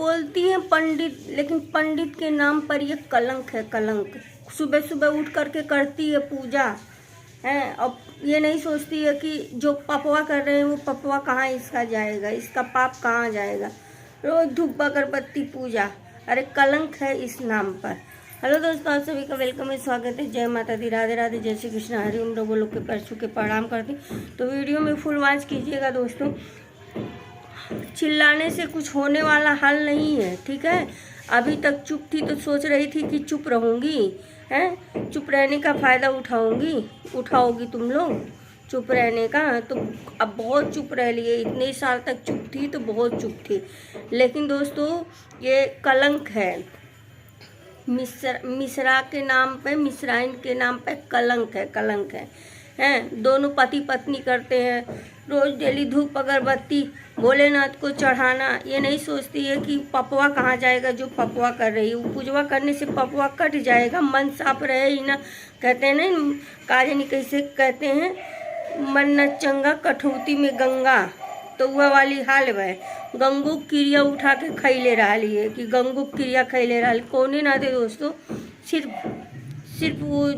बोलती हैं पंडित, लेकिन पंडित के नाम पर ये कलंक है, कलंक। सुबह सुबह उठ करके करती है पूजा है, अब ये नहीं सोचती है कि जो पपवा कर रहे हैं वो पपवा कहाँ इसका जाएगा, इसका पाप कहाँ जाएगा। रोज धूप अगरबत्ती पूजा, अरे कलंक है इस नाम पर। हेलो दोस्तों, आप सभी का वेलकम है, स्वागत है। जय माता दी, राधे राधे, जय श्री कृष्ण, हरि ओम। लोगों लोग के पैर छू के प्रणाम करती। तो वीडियो में फुल वॉच कीजिएगा दोस्तों। चिल्लाने से कुछ होने वाला हल नहीं है, ठीक है। अभी तक चुप थी तो सोच रही थी कि चुप रहूंगी, हैं, चुप रहने का फ़ायदा उठाओगी तुम लोग चुप रहने का। तो अब बहुत चुप रह लिए, इतने साल तक चुप थी तो बहुत चुप थी। लेकिन दोस्तों ये कलंक है, मिश्रा के नाम पे, मिश्राइन के नाम पे कलंक है, कलंक है। हैं, दोनों पति पत्नी करते हैं, रोज डेली धूप अगरबत्ती भोलेनाथ को चढ़ाना। ये नहीं सोचती है कि पपवा कहाँ जाएगा जो पपवा कर रही है। पूजवा करने से पपवा कट जाएगा, मन साफ रहे ही ना। कहते हैं नहीं, काजनी कैसे कहते हैं, मन न चंगा कठौती में गंगा। तो वह वाली हाल है, गंगो क्रिया उठा के खैले रही है कि गंगो क्रिया खैले रही। कौने ना दे दोस्तों, सिर्फ वो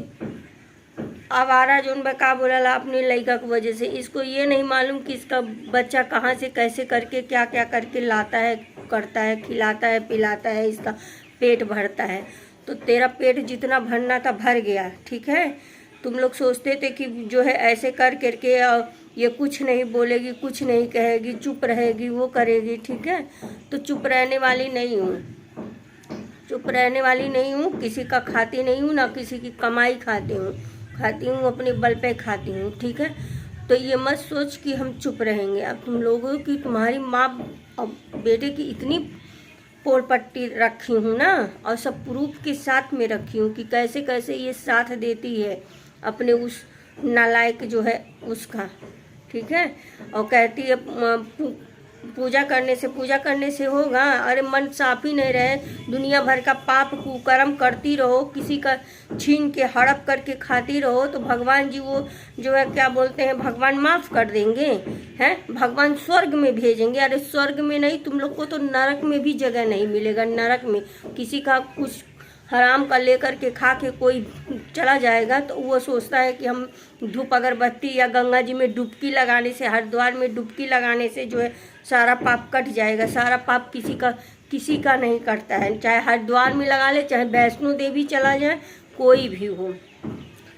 आवारा जोन बका बोला अपने लड़का की वजह से। इसको ये नहीं मालूम कि इसका बच्चा कहाँ से कैसे करके क्या क्या करके लाता है, करता है, खिलाता है, पिलाता है, इसका पेट भरता है। तो तेरा पेट जितना भरना था भर गया, ठीक है। तुम लोग सोचते थे कि जो है ऐसे कर करके ये कुछ नहीं बोलेगी, कुछ नहीं कहेगी, चुप रहेगी, वो करेगी, ठीक है। तो चुप रहने वाली नहीं हूँ, चुप रहने वाली नहीं हूँ। किसी का खाती नहीं हूँ, ना किसी की कमाई खाती हूँ, अपने बल पे खाती हूँ, ठीक है। तो ये मत सोच कि हम चुप रहेंगे। अब तुम लोगों की, तुम्हारी माँ और बेटे की इतनी पोल पट्टी रखी हूँ ना, और सब प्रूफ के साथ में रखी हूँ कि कैसे कैसे ये साथ देती है अपने उस नालायक जो है उसका, ठीक है। और कहती है पूजा करने से होगा। अरे मन साफ ही नहीं रहे, दुनिया भर का पाप कुकर्म करती रहो, किसी का छीन के हड़प करके खाती रहो, तो भगवान जी वो जो है क्या बोलते हैं, भगवान माफ़ कर देंगे, हैं, भगवान स्वर्ग में भेजेंगे। अरे स्वर्ग में नहीं, तुम लोग को तो नरक में भी जगह नहीं मिलेगा। नरक में किसी का कुछ हराम का लेकर के खा के कोई चला जाएगा तो वो सोचता है कि हम धूप अगरबत्ती या गंगा जी में डुबकी लगाने से, हरिद्वार में डुबकी लगाने से जो है सारा पाप कट जाएगा। सारा पाप किसी का नहीं कटता है। चाहे हरिद्वार में लगा ले, चाहे वैष्णो देवी चला जाए, कोई भी हो,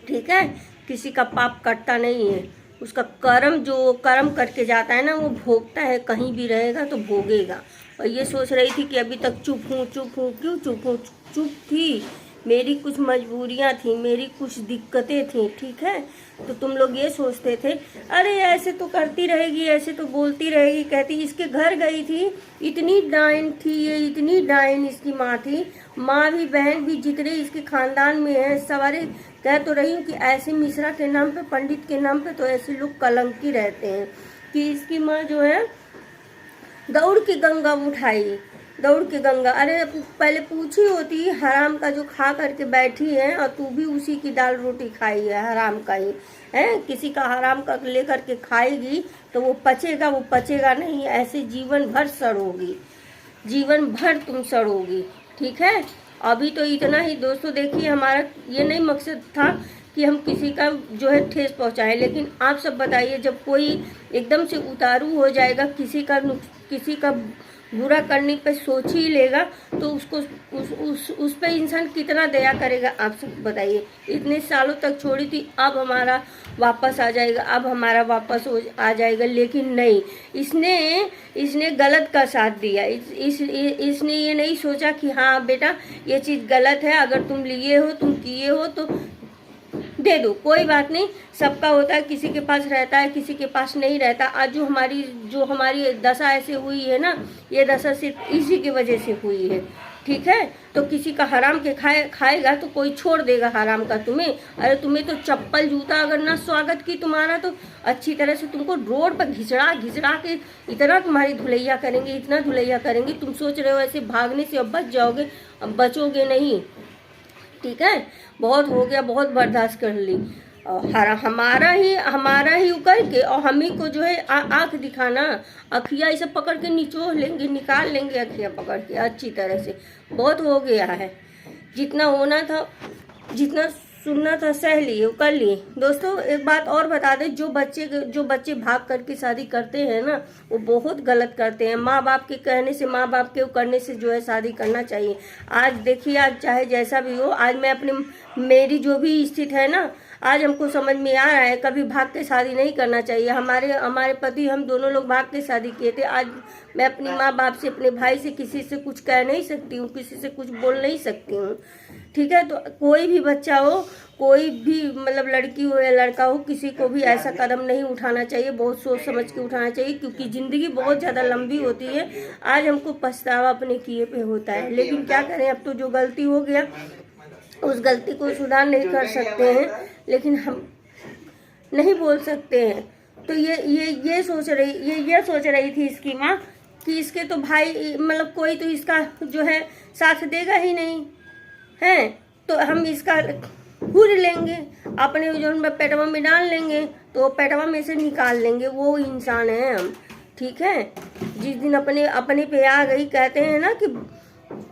ठीक है। किसी का पाप कटता नहीं है। उसका कर्म जो कर्म करके जाता है ना, वो भोगता है। कहीं भी रहेगा तो भोगेगा। और ये सोच रही थी कि अभी तक चुप हूँ। क्यों चुप हूँ? चुप थी, मेरी कुछ मजबूरियाँ थी, मेरी कुछ दिक्कतें थी, ठीक है। तो तुम लोग ये सोचते थे अरे ऐसे तो करती रहेगी, ऐसे तो बोलती रहेगी। कहती इसके घर गई थी, इतनी डाइन थी ये, इतनी डाइन इसकी माँ थी, माँ भी बहन भी जितने इसके खानदान में है सवारे। कह तो रही हूँ कि ऐसे मिश्रा के नाम पे, पंडित के नाम पे तो ऐसे लोग कलंकी रहते हैं कि इसकी माँ जो है दौड़ के गंगा उठाई, दौड़ के गंगा। अरे पहले पूछी होती, हराम का जो खा करके बैठी है, और तू भी उसी की दाल रोटी खाई है, हराम का ही है। किसी का हराम का लेकर के खाएगी तो वो पचेगा नहीं। ऐसे जीवन भर सड़ोगी, जीवन भर तुम सड़ोगी, ठीक है। अभी तो इतना ही दोस्तों। देखिए, हमारा ये नहीं मकसद था कि हम किसी का जो है ठेस पहुंचाएं, लेकिन आप सब बताइए, जब कोई एकदम से उतारू हो जाएगा, किसी का बुरा करने पे सोच ही लेगा, तो उसको उस पे इंसान कितना दया करेगा, आप सब बताइए। इतने सालों तक छोड़ी थी, अब हमारा वापस आ जाएगा, अब हमारा वापस आ जाएगा। लेकिन नहीं, इसने गलत का साथ दिया। इसने ये नहीं सोचा कि हाँ बेटा ये चीज़ गलत है, अगर तुम लिए हो, तुम किए हो तो दे दो, कोई बात नहीं। सबका होता है, किसी के पास रहता है, किसी के पास नहीं रहता। आज जो हमारी दशा ऐसे हुई है ना, ये दशा सिर्फ इसी की वजह से हुई है, ठीक है। तो किसी का हराम के खाएगा तो कोई छोड़ देगा हराम का तुम्हें। अरे तुम्हें तो चप्पल जूता अगर ना स्वागत की तुम्हारा, तो अच्छी तरह से तुमको रोड पर घिचड़ा के इतना तुम्हारी धुलैया करेंगे, इतना धुलैया करेंगे। तुम सोच रहे हो ऐसे भागने से अब बच जाओगे, अब बचोगे नहीं, ठीक है। बहुत हो गया, बहुत बर्दाश्त कर ली। और हमारा ही उकर के और हम ही को जो है आँख दिखाना, अखियाँ इसे पकड़ के निचोड़ लेंगे, निकाल लेंगे अखियाँ पकड़ के अच्छी तरह से। बहुत हो गया है, जितना होना था, जितना सुनना था सह लिए, कर लिए। दोस्तों एक बात और बता दें, जो बच्चे भाग करके शादी करते हैं ना, वो बहुत गलत करते हैं। माँ बाप के कहने से, माँ बाप के करने से जो है शादी करना चाहिए। आज देखिए, आज चाहे जैसा भी हो, आज मैं मेरी जो भी स्थिति है ना, आज हमको समझ में आ रहा है कभी भाग के शादी नहीं करना चाहिए। हमारे पति, हम दोनों लोग भाग के शादी किए थे। आज मैं अपनी माँ बाप से, अपने भाई से, किसी से कुछ कह नहीं सकती हूँ, किसी से कुछ बोल नहीं सकती हूँ, ठीक है। तो कोई भी बच्चा हो, कोई भी मतलब लड़की हो या लड़का हो, किसी को भी ऐसा कदम नहीं उठाना चाहिए। बहुत सोच समझ के उठाना चाहिए, क्योंकि ज़िंदगी बहुत ज़्यादा लंबी होती है। आज हमको पछतावा अपने किए पे होता है, लेकिन क्या करें, अब तो जो गलती हो गया उस गलती को सुधार नहीं कर सकते हैं, लेकिन हम नहीं बोल सकते हैं। तो ये सोच रही थी इसकी माँ कि इसके तो भाई मतलब कोई तो इसका जो है साथ देगा ही नहीं है, तो हम इसका घूर लेंगे, अपने जो पेटवा में डाल लेंगे, तो पेटवा में से निकाल लेंगे। वो इंसान है हम, ठीक है। जिस दिन अपने पे आ गई, कहते हैं ना कि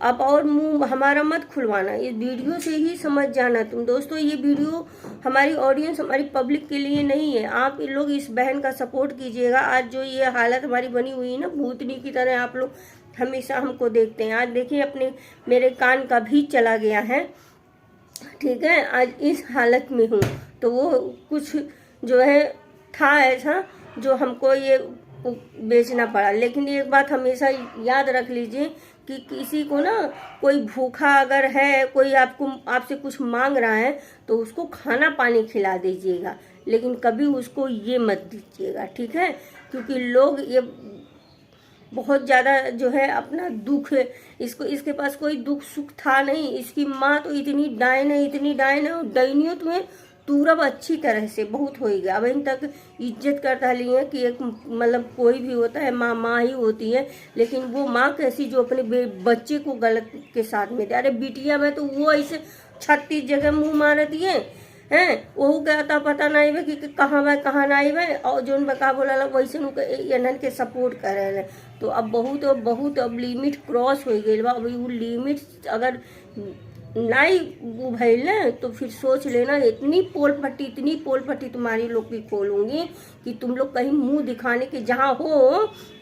अब और मुंह हमारा मत खुलवाना। इस वीडियो से ही समझ जाना तुम। दोस्तों ये वीडियो हमारी ऑडियंस, हमारी पब्लिक के लिए नहीं है। आप लोग इस बहन का सपोर्ट कीजिएगा। आज जो ये हालत हमारी बनी हुई है ना, भूतनी की तरह आप लोग हमेशा हमको देखते हैं। आज देखिए, मेरे कान का भी चला गया है, ठीक है। आज इस हालत में हूँ, तो वो कुछ जो है था ऐसा जो हमको ये बेचना पड़ा। लेकिन एक बात हमेशा याद रख लीजिए कि किसी को ना, कोई भूखा अगर है, कोई आपसे कुछ मांग रहा है, तो उसको खाना पानी खिला दीजिएगा, लेकिन कभी उसको ये मत दीजिएगा, ठीक है। क्योंकि लोग ये बहुत ज़्यादा जो है अपना दुख है, इसके पास कोई दुख सुख था नहीं। इसकी माँ तो इतनी डायन है, और डायनियों तुम्हें तूरब अच्छी तरह से बहुत हो गया। अब इन तक इज्जत करता लिए कि एक मतलब कोई भी होता है, माँ ही होती है, लेकिन वो माँ कैसी जो अपने बच्चे को गलत के साथ में दे। अरे बिटिया में तो वो ऐसे 36 जगह मुँह मारती है, वो कहता पता नहीं है कि कहाँ बा कहाँ नहीं है, और जो बका बोला वैसे एनन के सपोर्ट कर रहे हैं। तो अब बहुत अब लिमिट क्रॉस हो गई बा। अभी वो लिमिट अगर नहीं भैल तो फिर सोच लेना, इतनी पोल पट्टी तुम्हारी लोग की खोलूंगी कि तुम लोग कहीं मुंह दिखाने के जहाँ हो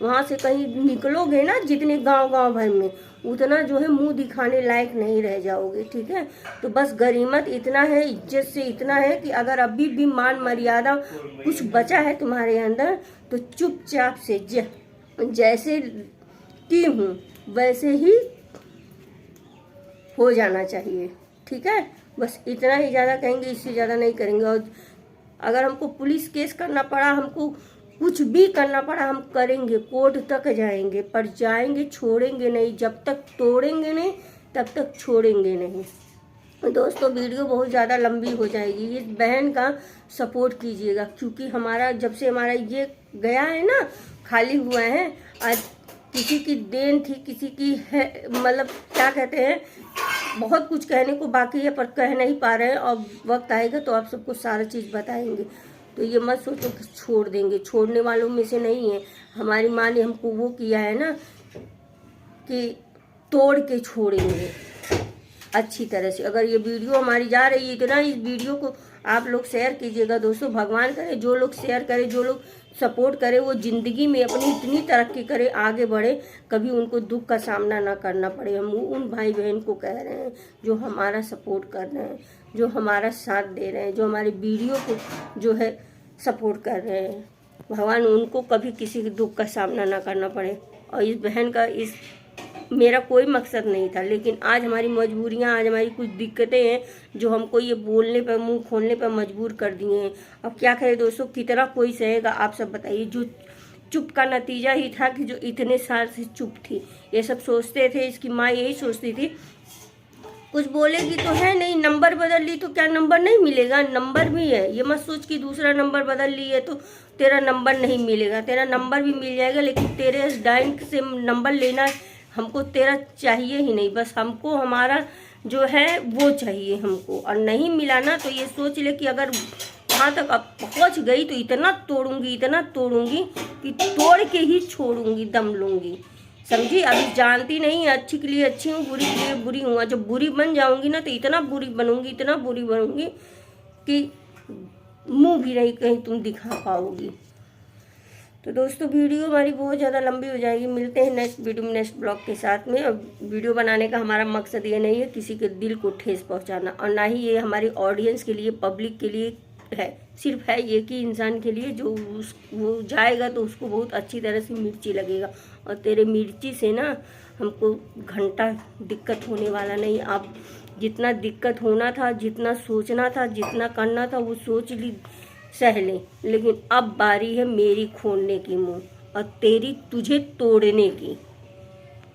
वहाँ से कहीं निकलोगे ना, जितने गांव भर में, उतना जो है मुंह दिखाने लायक नहीं रह जाओगे, ठीक है। तो बस गरीमत इतना है, इज्जत से इतना है कि अगर अभी भी मान मर्यादा कुछ बचा है तुम्हारे अंदर, तो चुपचाप से जैसे की हूँ वैसे ही हो जाना चाहिए, ठीक है। बस इतना ही ज़्यादा कहेंगे, इससे ज़्यादा नहीं करेंगे। और अगर हमको पुलिस केस करना पड़ा, हमको कुछ भी करना पड़ा, हम करेंगे, कोर्ट तक जाएंगे, पर जाएंगे, छोड़ेंगे नहीं। जब तक तोड़ेंगे नहीं तब तक छोड़ेंगे नहीं। दोस्तों वीडियो बहुत ज़्यादा लंबी हो जाएगी, इस बहन का सपोर्ट कीजिएगा, क्योंकि हमारा जब से हमारा ये गया है ना, खाली हुआ है, आज किसी की देन थी, किसी की है, मतलब क्या कहते हैं, बहुत कुछ कहने को बाकी है पर कह नहीं पा रहे हैं, और वक्त आएगा तो आप सबको सारा चीज़ बताएंगे। तो ये मत सोचो कि छोड़ देंगे, छोड़ने वालों में से नहीं है। हमारी माँ ने हमको वो किया है ना कि तोड़ के छोड़ेंगे अच्छी तरह से। अगर ये वीडियो हमारी जा रही है, इतना इस वीडियो को आप लोग शेयर कीजिएगा दोस्तों। भगवान करे जो लोग शेयर करे, जो लोग सपोर्ट करे, वो ज़िंदगी में अपनी इतनी तरक्की करे, आगे बढ़े, कभी उनको दुख का सामना ना करना पड़े। हम उन भाई बहन को कह रहे हैं जो हमारा सपोर्ट कर रहे हैं, जो हमारा साथ दे रहे हैं, जो हमारे वीडियो को जो है सपोर्ट कर रहे हैं। भगवान उनको कभी किसी के दुख का सामना ना करना पड़े। और इस बहन का मेरा कोई मकसद नहीं था, लेकिन आज हमारी मजबूरियां, आज हमारी कुछ दिक्कतें हैं जो हमको ये बोलने पर, मुंह खोलने पर मजबूर कर दिए हैं। अब क्या करें दोस्तों, कितना कोई सहेगा, आप सब बताइए। जो चुप का नतीजा ही था कि जो इतने साल से चुप थी, ये सब सोचते थे, इसकी माँ यही सोचती थी कुछ बोलेगी तो है नहीं, नंबर बदल ली तो क्या नंबर नहीं मिलेगा, नंबर भी है। ये मत सोच कि दूसरा नंबर बदल ली है तो तेरा नंबर नहीं मिलेगा, तेरा नंबर भी मिल जाएगा, लेकिन तेरे डाइन से नंबर लेना हमको तेरा चाहिए ही नहीं। बस हमको हमारा जो है वो चाहिए हमको, और नहीं मिला ना तो ये सोच ले कि अगर वहाँ तक अब पहुँच गई तो इतना तोड़ूंगी कि तोड़ के ही छोड़ूंगी, दम लूंगी, समझी। अभी जानती नहीं, अच्छी के लिए अच्छी हूँ, बुरी के लिए बुरी हूँ। जब बुरी बन जाऊंगी ना तो इतना बुरी बनूंगी कि मुंह भी नहीं कहीं तुम दिखा पाओगी। तो दोस्तों वीडियो हमारी बहुत ज़्यादा लंबी हो जाएगी। मिलते हैं नेक्स्ट वीडियो में, नेक्स्ट ब्लॉग के साथ में। अब वीडियो बनाने का हमारा मकसद ये नहीं है किसी के दिल को ठेस पहुंचाना, और ना ही ये हमारी ऑडियंस के लिए, पब्लिक के लिए है। सिर्फ है ये कि इंसान के लिए जो वो जाएगा तो उसको बहुत अच्छी तरह से मिर्ची लगेगा। और तेरे मिर्ची से ना हमको घंटा दिक्कत होने वाला नहीं। अब जितना दिक्कत होना था, जितना सोचना था, जितना करना था वो सोच ली, सह ले। लेकिन अब बारी है मेरी खोलने की मुंह और तुझे तोड़ने की।